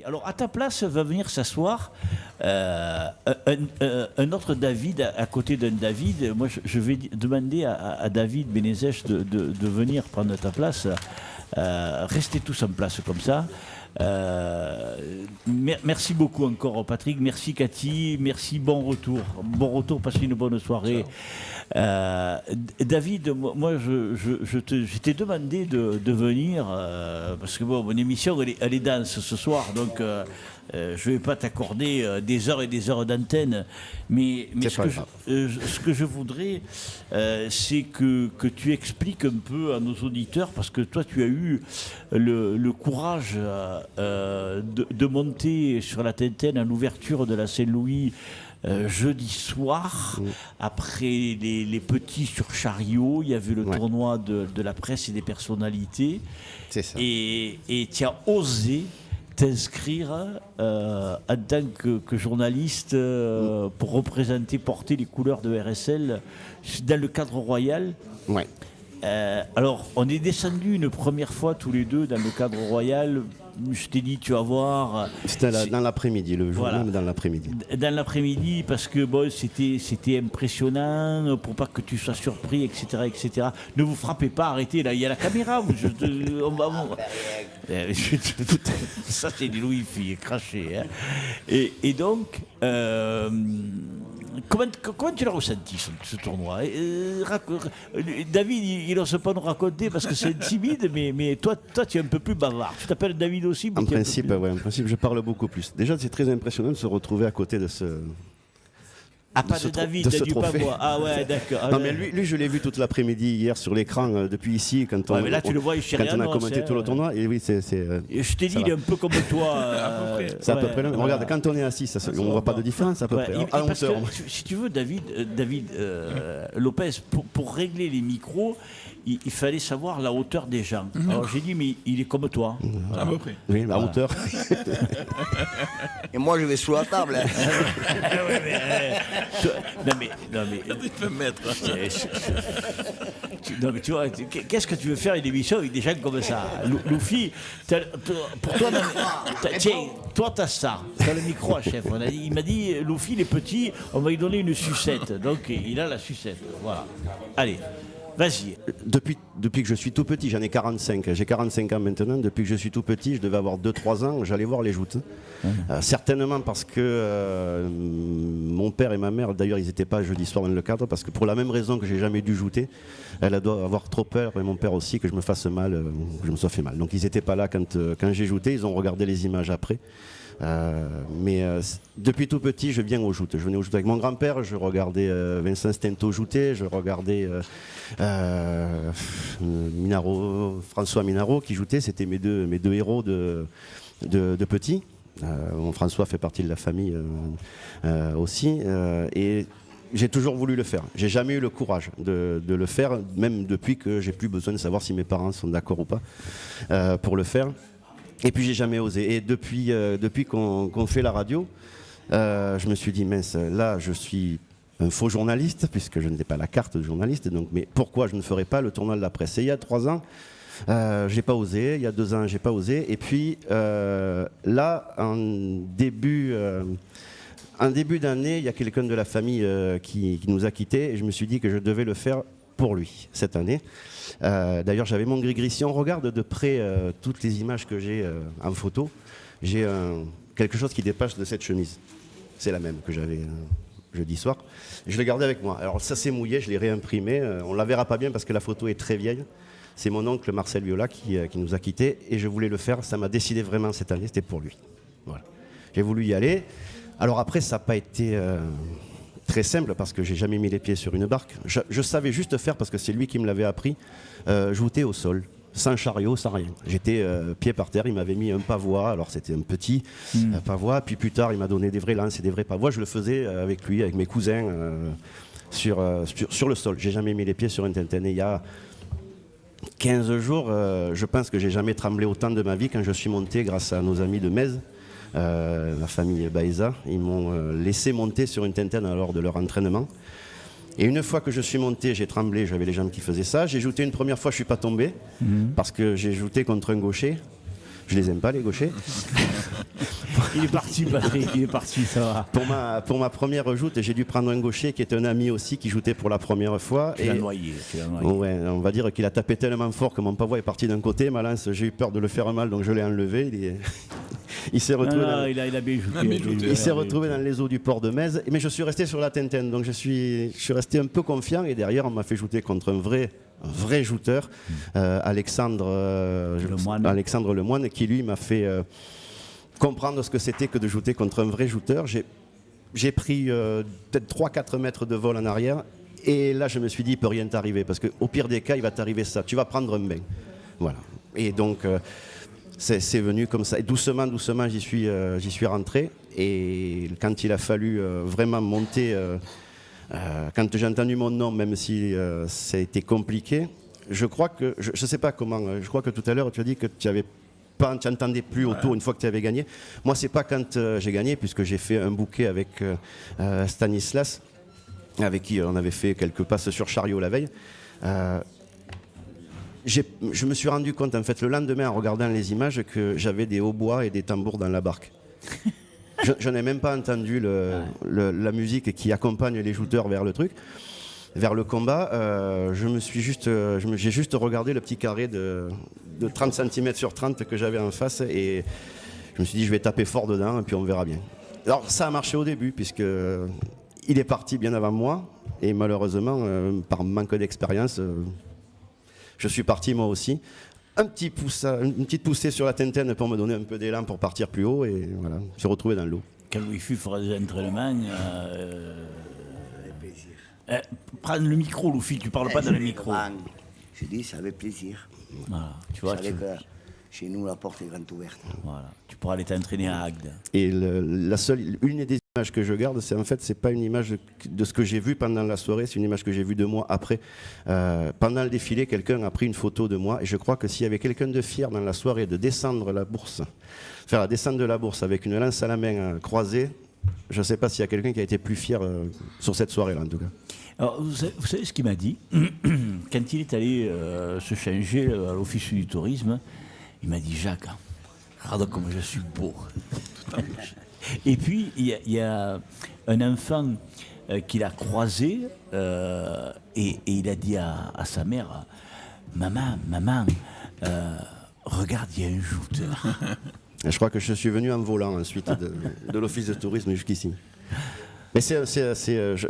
Alors, à ta place va venir s'asseoir un autre David à côté d'un David. Moi, je vais demander à David Benezech de venir prendre ta place. Restez tous en place comme ça. Merci beaucoup encore Patrick, merci Cathy, merci, bon retour, passez une bonne soirée. David, moi je t'ai demandé de venir parce que bon, mon émission elle est dense ce soir, donc je ne vais pas t'accorder des heures et des heures d'antenne, mais ce que je voudrais, c'est que tu expliques un peu à nos auditeurs, parce que toi tu as eu le courage de monter sur la Tintaine à l'ouverture de la Saint-Louis jeudi soir, après les petits sur chariot. Il y avait le tournoi de la presse et des personnalités. C'est ça. Et tu as osé t'inscrire en tant que journaliste pour représenter, porter les couleurs de RSL dans le cadre royal. Ouais. Alors, on est descendu une première fois tous les deux dans le cadre royal. Je t'ai dit, tu vas voir. C'était dans l'après-midi, le jour même dans l'après-midi. Dans l'après-midi, parce que bon, c'était impressionnant, pour pas que tu sois surpris, etc., etc. Ne vous frappez pas, arrêtez, là, il y a la caméra. Ça, c'est des Louis-Filles crachés. Hein. Et donc, comment tu l'as ressenti, ce tournoi? David, il n'ose pas nous raconter parce que c'est timide, mais toi, tu es un peu plus bavard. Tu t'appelles David aussi? En principe, je parle beaucoup plus. Déjà, c'est très impressionnant de se retrouver à côté de ce... Ah, pas de David, de du Pavois. Ah ouais, d'accord. Non, mais lui, je l'ai vu toute l'après-midi hier sur l'écran, depuis ici, quand on, mais là, tu le vois, quand on a commenté tout le tournoi. Et oui, je t'ai dit, il est un peu comme toi. C'est à peu près là. Regarde, quand on est assis, on ne voit pas de différence à peu près. Parce que, si tu veux, David Lopez, pour régler les micros, il fallait savoir la hauteur des gens. Alors j'ai dit, mais il est comme toi. À peu près. Oui, la hauteur. Et moi, je vais sous la table. Non mais Il peut me mettre. non mais tu vois, qu'est-ce que tu veux faire une émission avec des gens comme ça? Loufi, pour toi, tiens, toi t'as ça, t'as le micro, chef. Il m'a dit, Loufi, il est petit, on va lui donner une sucette. Donc il a la sucette. Voilà. Allez. Vas-y. Depuis que je suis tout petit, j'en ai 45, j'ai 45 ans maintenant, depuis que je suis tout petit, je devais avoir 2-3 ans, j'allais voir les joutes. Certainement parce que mon père et ma mère, d'ailleurs ils n'étaient pas jeudi soir dans le cadre, parce que pour la même raison que j'ai jamais dû jouter, elle doit avoir trop peur, et mon père aussi, que je me fasse mal, que je me sois fait mal. Donc ils n'étaient pas là quand j'ai jouté, ils ont regardé les images après. Mais depuis tout petit, je viens aux joutes. Je venais aux joutes avec mon grand-père, je regardais Vincent Stento jouter, je regardais François Minaro qui joutait. C'était mes deux héros de petit. François fait partie de la famille aussi. Et j'ai toujours voulu le faire. J'ai jamais eu le courage de le faire, même depuis que j'ai plus besoin de savoir si mes parents sont d'accord ou pas pour le faire. Et puis j'ai jamais osé. Et depuis qu'on fait la radio, je me suis dit, mince, là je suis un faux journaliste, puisque je n'ai pas la carte de journaliste, donc, mais pourquoi je ne ferais pas le tournoi de la presse? Et il y a 3 ans, j'ai pas osé, il y a 2 ans, j'ai pas osé, et puis là, en début d'année, il y a quelqu'un de la famille qui nous a quittés, et je me suis dit que je devais le faire pour lui, cette année. D'ailleurs, j'avais mon gris-gris. Si on regarde de près toutes les images que j'ai en photo, j'ai quelque chose qui dépasse de cette chemise. C'est la même que j'avais jeudi soir. Je l'ai gardée avec moi. Alors ça s'est mouillé, je l'ai réimprimé. On ne la verra pas bien parce que la photo est très vieille. C'est mon oncle Marcel Viola qui nous a quittés et je voulais le faire. Ça m'a décidé vraiment cette année, c'était pour lui. Voilà. J'ai voulu y aller. Alors après, ça n'a pas été... très simple parce que j'ai jamais mis les pieds sur une barque. Je savais juste faire parce que c'est lui qui me l'avait appris, jouter au sol, sans chariot, sans rien. J'étais pied par terre, il m'avait mis un pavois, alors c'était un petit pavois, puis plus tard il m'a donné des vrais lances et des vrais pavois. Je le faisais avec lui, avec mes cousins, sur le sol. J'ai jamais mis les pieds sur une tintaine. Et il y a 15 jours, je pense que j'ai jamais tremblé autant de ma vie quand je suis monté grâce à nos amis de Metz. La famille Baeza, ils m'ont laissé monter sur une tintaine lors de leur entraînement. Et une fois que je suis monté, j'ai tremblé, j'avais les jambes qui faisaient ça. J'ai jouté une première fois, je ne suis pas tombé, parce que j'ai jouté contre un gaucher. Je les aime pas, les gauchers. Il est parti, Patrick, il est parti, ça va. Pour ma première joute, j'ai dû prendre un gaucher qui est un ami aussi, qui jouait pour la première fois. Tu l'as noyé. Ouais, on va dire qu'il a tapé tellement fort que mon pavois est parti d'un côté. Malance, j'ai eu peur de le faire mal, donc je l'ai enlevé. Il s'est retrouvé, il a bien joué. il s'est retrouvé dans les eaux du port de Metz. Mais je suis resté sur la Tintin, donc je suis resté un peu confiant. Et derrière, on m'a fait jouter contre un vrai joueur, Alexandre Lemoine, qui lui m'a fait comprendre ce que c'était que de jouer contre un vrai joueur. J'ai pris peut-être 3-4 mètres de vol en arrière. Et là, je me suis dit, il ne peut rien t'arriver. Parce qu'au pire des cas, il va t'arriver ça. Tu vas prendre un bain. Voilà. Et donc, c'est venu comme ça. Et doucement, j'y suis rentré. Et quand il a fallu vraiment monter, quand j'ai entendu mon nom, même si ça a été compliqué, je crois que, je ne sais pas comment, je crois que tout à l'heure, tu as dit que tu n'entendais plus autour une fois que tu avais gagné. Moi, c'est pas quand j'ai gagné, puisque j'ai fait un bouquet avec Stanislas, avec qui on avait fait quelques passes sur chariot la veille. Je me suis rendu compte, en fait, le lendemain, en regardant les images, que j'avais des hautbois et des tambours dans la barque. Je n'ai même pas entendu la musique qui accompagne les jouteurs vers le truc, vers le combat. J'ai juste regardé le petit carré de 30 cm sur 30 que j'avais en face et je me suis dit, je vais taper fort dedans et puis on verra bien. Alors, ça a marché au début, puisque il est parti bien avant moi et malheureusement, par manque d'expérience, je suis parti moi aussi. Une petite poussée sur la Tintin pour me donner un peu d'élan pour partir plus haut et voilà, je me suis retrouvé dans l'eau. Quand Louis-Philippe fera des entraînements, Avec plaisir. prends le micro, Louis, tu parles pas dans le micro. Je dis, c'est avec plaisir. Voilà, tu vois, Vous savez que chez nous, la porte est grande ouverte. voilà, tu pourras aller t'entraîner à Agde. Et une des images que je garde, c'est pas une image de ce que j'ai vu pendant la soirée, c'est une image que j'ai vue de moi après. Pendant le défilé, quelqu'un a pris une photo de moi et je crois que s'il y avait quelqu'un de fier dans la soirée de descendre la bourse, faire la descente de la bourse avec une lance à la main croisée, je ne sais pas s'il y a quelqu'un qui a été plus fier sur cette soirée-là en tout cas. Alors, vous savez ce qu'il m'a dit quand il est allé se changer à l'office du tourisme, il m'a dit, Jacques, regarde comme je suis beau. Et puis, il y a un enfant qu'il a croisé et il a dit à sa mère, maman, regarde, il y a un jouteur. Et je crois que je suis venu en volant ensuite de l'office de tourisme jusqu'ici. Mais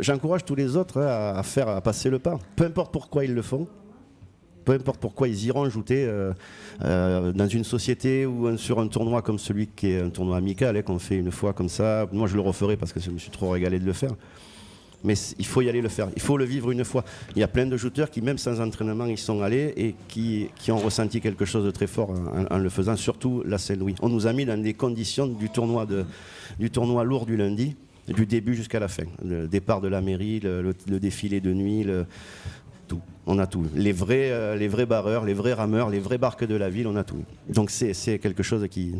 j'encourage tous les autres à passer le pas. Peu importe pourquoi ils le font, peu importe pourquoi ils iront jouer dans une société ou sur un tournoi comme celui qui est un tournoi amical, qu'on fait une fois comme ça. Moi, je le referai parce que je me suis trop régalé de le faire. Mais il faut y aller le faire, il faut le vivre une fois. Il y a plein de jouteurs qui, même sans entraînement, ils sont allés et qui ont ressenti quelque chose de très fort en le faisant, surtout la Saint-Louis. On nous a mis dans les conditions du tournoi lourd du lundi, du début jusqu'à la fin. Le départ de la mairie, le défilé de nuit, tout. On a tout. Les vrais barreurs, les vrais rameurs, les vraies barques de la ville, on a tout. Donc c'est quelque chose qui...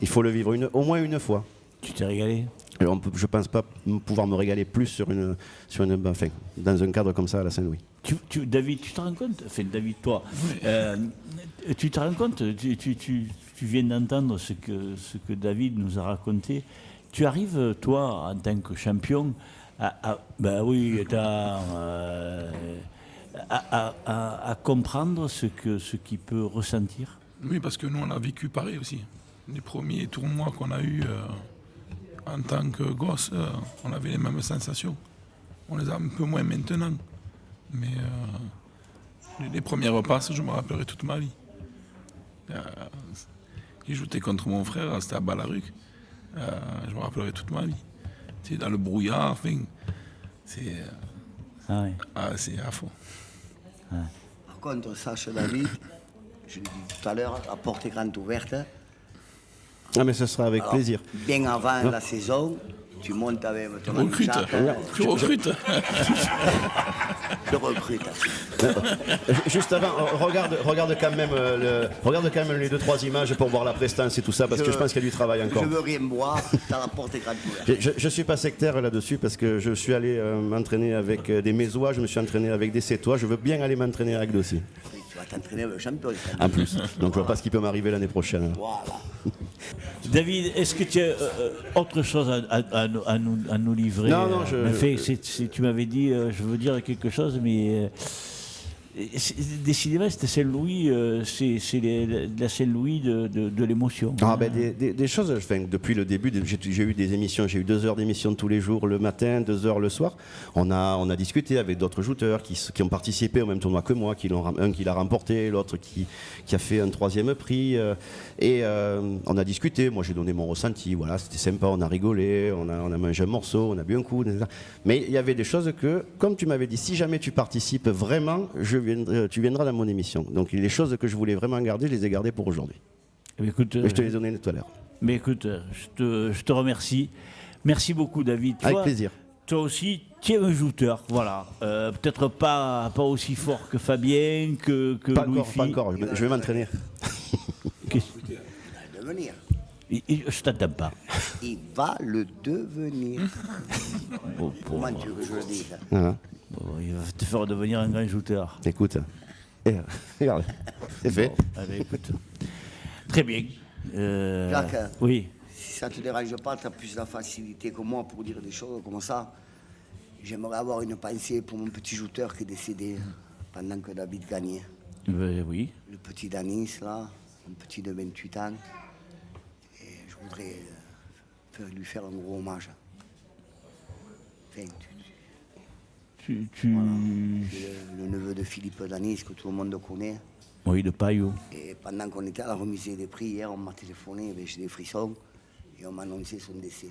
Il faut le vivre au moins une fois. Tu t'es régalé? Alors, je ne pense pas pouvoir me régaler plus dans un cadre comme ça à la Saint-Louis. David, tu te rends compte, enfin David, toi, tu te rends compte, tu viens d'entendre ce que David nous a raconté. Tu arrives, toi, en tant que champion, à comprendre ce qu'il peut ressentir? Oui, parce que nous, on a vécu pareil aussi. Les premiers tournois qu'on a eus en tant que gosse, on avait les mêmes sensations. On les a un peu moins maintenant. Mais les premières passes, je me rappellerai toute ma vie. J'ai joué contre mon frère, c'était à Balaruc. Je me rappellerai toute ma vie. C'est dans le brouillard, enfin, c'est à fond. Ouais. Par contre, sache David, je l'ai dit tout à l'heure, la porte est grande ouverte. Ah mais ce sera avec plaisir. Bien avant la saison, tu montes avec ton ami Jacques. Tu recrutes. Je recrute. Juste avant, regarde quand même les 2-3 images pour voir la prestance et tout ça, parce que je pense qu'il y a du travail encore. Je veux rien boire, la porte est grande ouverte. Je suis pas sectaire là-dessus parce que je suis allé m'entraîner avec des Mésois, je me suis entraîné avec des Sétois, je veux bien aller m'entraîner avec aussi. Tu vas t'entraîner le champion. En plus. Donc je vois pas ce qui peut m'arriver l'année prochaine. Voilà. David, est-ce que tu as autre chose à nous livrer? Non, tu m'avais dit, je veux dire quelque chose, mais décidément, c'était Saint-Louis, c'est la Saint-Louis de l'émotion. Ah, ben, des choses, enfin, depuis le début, j'ai eu des émissions, j'ai eu 2 heures d'émissions tous les jours, le matin, 2 heures le soir. On a discuté avec d'autres jouteurs qui ont participé au même tournoi que moi, un qui l'a remporté, l'autre qui a fait un 3e prix. On a discuté, moi j'ai donné mon ressenti, voilà, c'était sympa, on a rigolé, on a mangé un morceau, on a bu un coup. Mais il y avait des choses que, comme tu m'avais dit, si jamais tu participes vraiment, tu viendras dans mon émission. Donc les choses que je voulais vraiment garder, je les ai gardées pour aujourd'hui. Écoute, je te les ai données tout à l'heure. Mais écoute, je te remercie. Merci beaucoup, David. Avec plaisir. Toi aussi, tu es un jouteur, voilà. Peut-être pas aussi fort que Fabien, que Louis-Philippe. Pas encore, je vais m'entraîner. Il va le devenir. Je t'attends pas. Il va le devenir. Comment tu veux que je le dise? Il va te faire devenir un grand shooter. Écoute, regarde, c'est fait. Bon, allez, écoute. Très bien. Jacques, oui. si ça ne te dérange pas, tu as plus la facilité que moi pour dire des choses comme ça. J'aimerais avoir une pensée pour mon petit joueur qui est décédé pendant que David gagnait. Oui. Le petit Danis, là, un petit de 28 ans. Et je voudrais lui faire un gros hommage. Enfin, voilà. Le neveu de Philippe Danis, que tout le monde connaît. Oui, de Payot. Et pendant qu'on était à la remise des prix, hier, on m'a téléphoné, j'ai des frissons, et on m'a annoncé son décès.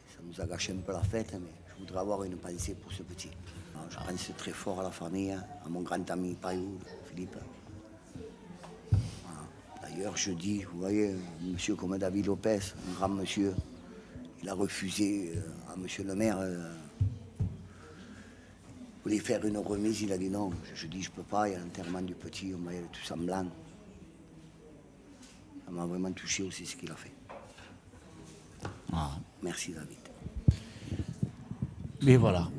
Ça nous a gâché un peu la fête, mais je voudrais avoir une pensée pour ce petit. Alors, je pense très fort à la famille, à mon grand ami Payot, Philippe. Voilà. D'ailleurs, je dis, vous voyez, un monsieur comme David Lopez, un grand monsieur, il a refusé à monsieur le maire. Il voulait faire une remise, il a dit non. Je dis, je peux pas, il y a l'enterrement du petit, on va y aller tous en blanc. Ça m'a vraiment touché aussi ce qu'il a fait. Merci David. Mais voilà.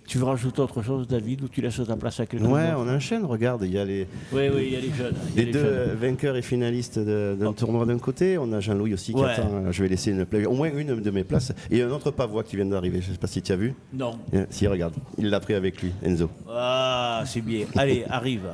Tu veux rajouter autre chose, David, ou tu laisses ta place à quelqu'un? Ouais, on enchaîne, regarde, il y a les... Oui, il y a les jeunes. Les deux vainqueurs et finalistes d'un tournoi d'un côté, on a Jean-Louis aussi qui attend, je vais laisser au moins une de mes places, et un autre pavois qui vient d'arriver, je ne sais pas si tu as vu. Non. Si, regarde, il l'a pris avec lui, Enzo. Ah, c'est bien. Allez, arrive.